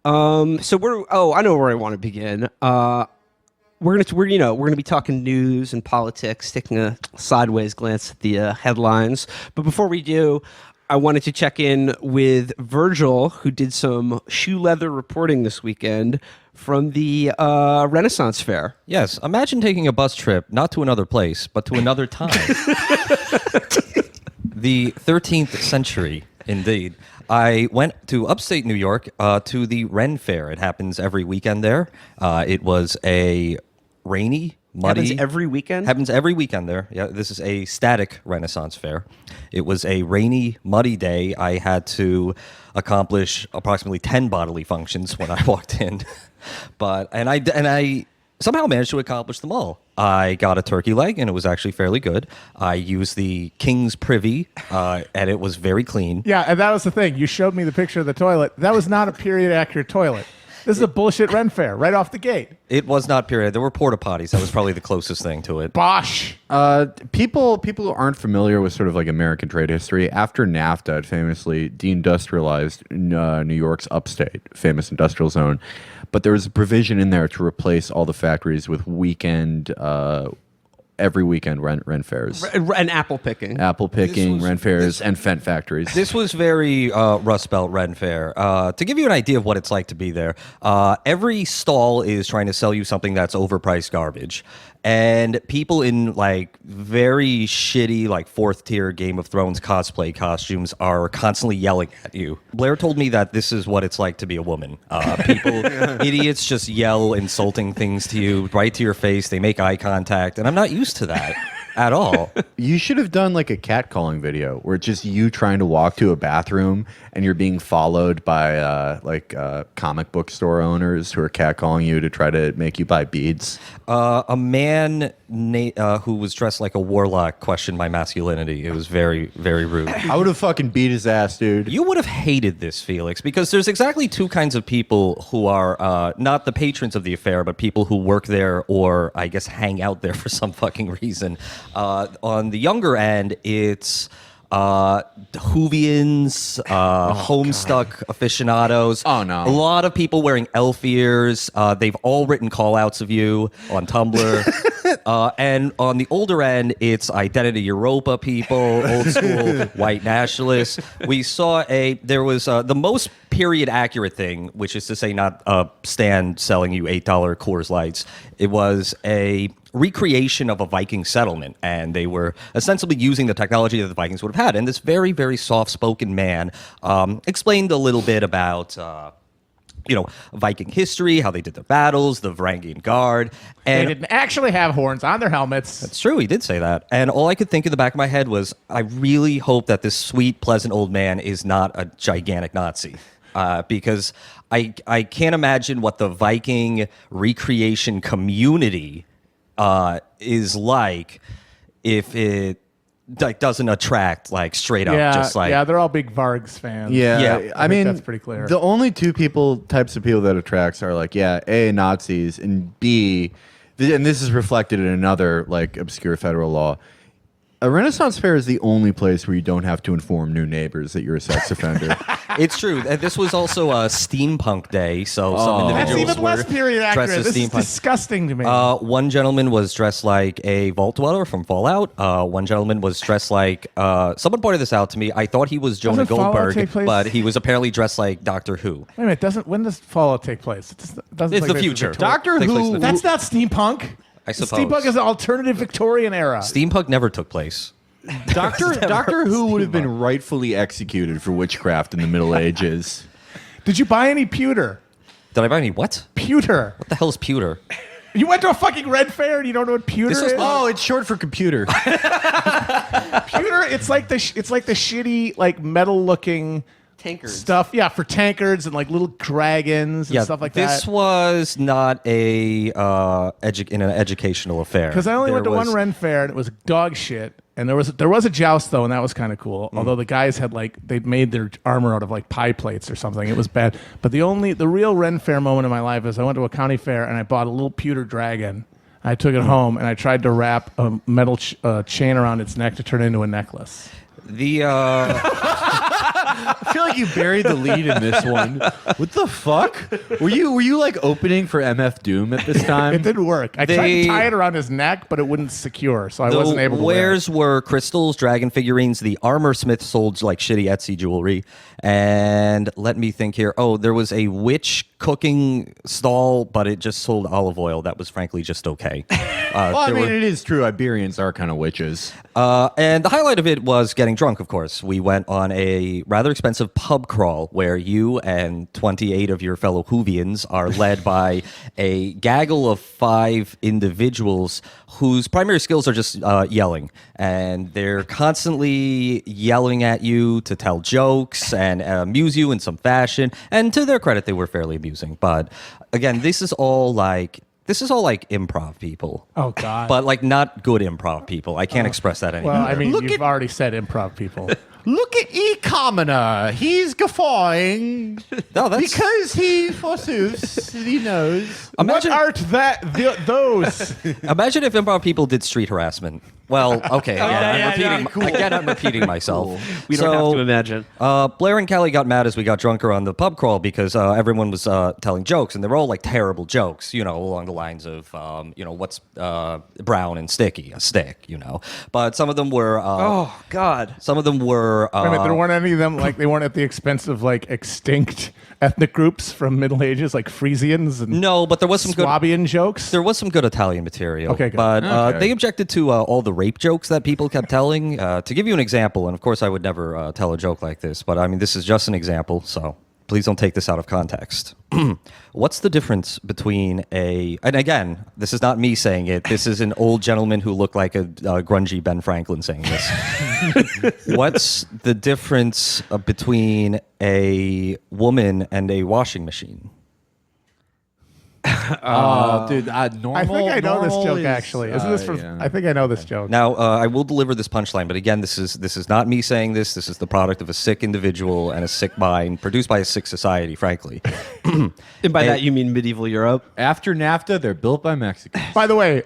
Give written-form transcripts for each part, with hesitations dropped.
I know where I want to begin. We're gonna be talking news and politics, taking a sideways glance at the headlines. But before we do, I wanted to check in with Virgil, who did some shoe leather reporting this weekend from the Renaissance Fair. Yes, imagine taking a bus trip, not to another place, but to another time. The 13th century, indeed. I went to upstate New York to the Ren Fair. It happens every weekend there. It was a rainy, muddy... Happens every weekend? Happens every weekend there. Yeah, this is a static Renaissance Fair. It was a rainy, muddy day. I had to accomplish approximately 10 bodily functions when I walked in. And I somehow managed to accomplish them all. I got a turkey leg, and it was actually fairly good. I used the King's Privy, and it was very clean. Yeah, and that was the thing. You showed me the picture of the toilet. That was not a period-accurate toilet. This is a bullshit Ren Fair, right off the gate. It was not period. There were porta potties. That was probably the closest thing to it. Bosh. People who aren't familiar with sort of like American trade history, after NAFTA, it famously deindustrialized New York's upstate, famous industrial zone. But there was a provision in there to replace all the factories with every weekend Ren fairs. And apple picking. Ren fairs, and Fent factories. This was very Rust Belt Ren Fair. To give you an idea of what it's like to be there, every stall is trying to sell you something that's overpriced garbage. And people in like very shitty, like fourth tier Game of Thrones cosplay costumes are constantly yelling at you. Blair told me that this is what it's like to be a woman. Idiots just yell insulting things to you, right to your face. They make eye contact. And I'm not used to that at all. You should have done like a catcalling video where it's just you trying to walk to a bathroom and you're being followed by comic book store owners who are catcalling you to try to make you buy beads. A man who was dressed like a warlock questioned my masculinity. It was very, very rude. I would have fucking beat his ass, dude. You would have hated this, Felix, because there's exactly two kinds of people who are not the patrons of the affair, but people who work there or, I guess, hang out there for some fucking reason. On the younger end, it's Whovians, Homestuck aficionados. Oh, no. A lot of people wearing elf ears. They've all written call-outs of you on Tumblr. And on the older end, it's Identity Europa people, old school white nationalists. We saw there was the most period accurate thing, which is to say not a stand selling you $8 Coors Lights. It was a recreation of a Viking settlement, and they were ostensibly using the technology that the Vikings would have had. And this very, very soft-spoken man explained a little bit about Viking history, how they did their battles, the Varangian Guard. And they didn't actually have horns on their helmets. That's true, he did say that. And all I could think in the back of my head was, I really hope that this sweet, pleasant old man is not a gigantic Nazi. Because I can't imagine what the Viking recreation community is like if it doesn't attract straight up they're all big Vargs fans. Yeah. I mean that's pretty clear. The only two types of people that attracts are A, Nazis, and B, and this is reflected in another obscure federal law. A Renaissance Fair is the only place where you don't have to inform new neighbors that you're a sex offender. It's true. This was also a steampunk day, so some individuals That's even less period accurate. This is disgusting to me. One gentleman was dressed like a vault dweller from Fallout. One gentleman was dressed like... someone pointed this out to me. I thought he was Jonah Goldberg, but he was apparently dressed like Doctor Who. Wait a minute. When does Fallout take place? It's the future. Doctor Who... That's not steampunk. I suppose. Steampunk is an alternative Victorian era. Steampunk never took place. Doctor Who would have been rightfully executed for witchcraft in the Middle Ages. Did you buy any pewter? Did I buy any what? Pewter. What the hell is pewter? You went to a fucking Red Fair and you don't know what pewter is? Oh, it's short for computer. Pewter, it's like the shitty metal looking Tankards. Stuff, yeah, for tankards and little dragons and stuff like that. This was not in an educational affair. Because I only went to one Ren Fair and it was dog shit. And there was a joust though, and that was kind of cool. Although the guys had they'd made their armor out of pie plates or something. It was bad. But the real Ren Fair moment in my life is I went to a county fair and I bought a little pewter dragon. I took it home and I tried to wrap a metal chain around its neck to turn it into a necklace. I feel like you buried the lead in this one. What the fuck? Were you like opening for MF Doom at this time? It didn't work. I tried to tie it around his neck, but it wouldn't secure, so I wasn't able to wear it. Wares were crystals, dragon figurines. The armor smith sold like shitty Etsy jewelry. And let me think here. Oh, there was a witch cooking stall, but it just sold olive oil. That was frankly just okay. Well, I mean, it is true. Iberians are kind of witches. And the highlight of it was getting drunk, of course. We went on a rather expensive pub crawl where you and 28 of your fellow Whovians are led by a gaggle of 5 individuals whose primary skills are just yelling. And they're constantly yelling at you to tell jokes and amuse you in some fashion. And to their credit, they were fairly amusing. But again, this is all like improv people. Oh, God. But like not good improv people. I can't express that anymore. Well, I mean, Look you've at- already said improv people. Look at E-Commoner. He's guffawing No, that's because he, forsooth, he knows. Imagine- What art those? Imagine if improv people did street harassment. Well, okay. Again, I'm repeating myself. We don't have to imagine. Blair and Kelly got mad as we got drunker on the pub crawl because everyone was telling jokes, and they were all like terrible jokes, along the lines of, what's brown and sticky? A stick, But some of them were. Oh God. Some of them were. I mean, there weren't any of them, like, they weren't at the expense of, like, extinct ethnic groups from Middle Ages, like Frisians and no, but there was some good. Swabian jokes. There was some good Italian material. Okay, good. But Okay. they objected to all the rape jokes that people kept telling. To give you an example, and of course I would never tell a joke like this, but I mean, this is just an example, so please don't take this out of context. What's the difference between and again, this is not me saying it, this is an old gentleman who looked like a grungy Ben Franklin saying this. What's the difference between a woman and a washing machine? Dude, normal. I think I know this normal joke is, actually. Isn't this from? yeah. I think I know this joke. Now, I will deliver this punchline, but again, this is not me saying this. This is the product of a sick individual and a sick mind, produced by a sick society, frankly. And by that you mean medieval Europe? After NAFTA, they're built by Mexicans. By the way,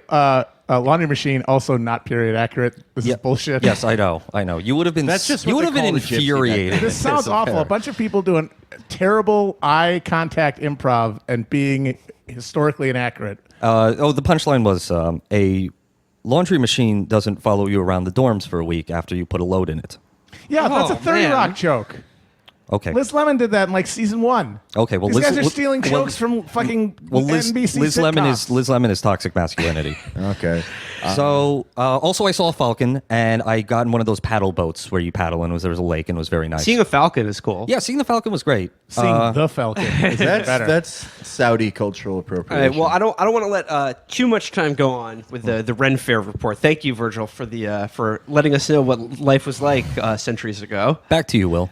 laundry machine also not period accurate. This is bullshit. Yes, I know. You would have been. That's just you what would they have been call the gypsy infuriated. back then. This sounds awful. A bunch of people doing terrible eye contact improv and being historically inaccurate. The punchline was a laundry machine doesn't follow you around the dorms for a week after you put a load in it. Yeah, that's a Oh, 30 man. Rock joke. Okay. Liz Lemon did that in like season 1. Okay, well, These Liz- guys are Liz- stealing well- jokes from fucking Liz NBC Lemon sitcoms. is toxic masculinity. Okay. So also I saw a falcon, and I got in one of those paddle boats where you paddle, and there was a lake, and it was very nice. Seeing a falcon is cool. Yeah, seeing the falcon was great. Seeing the Falcon. is That's better. that's Saudi cultural All appropriation. right, well, I don't want to let too much time go on with the Ren Fair report. Thank you, Virgil, for letting us know what life was like centuries ago. Back to you, Will.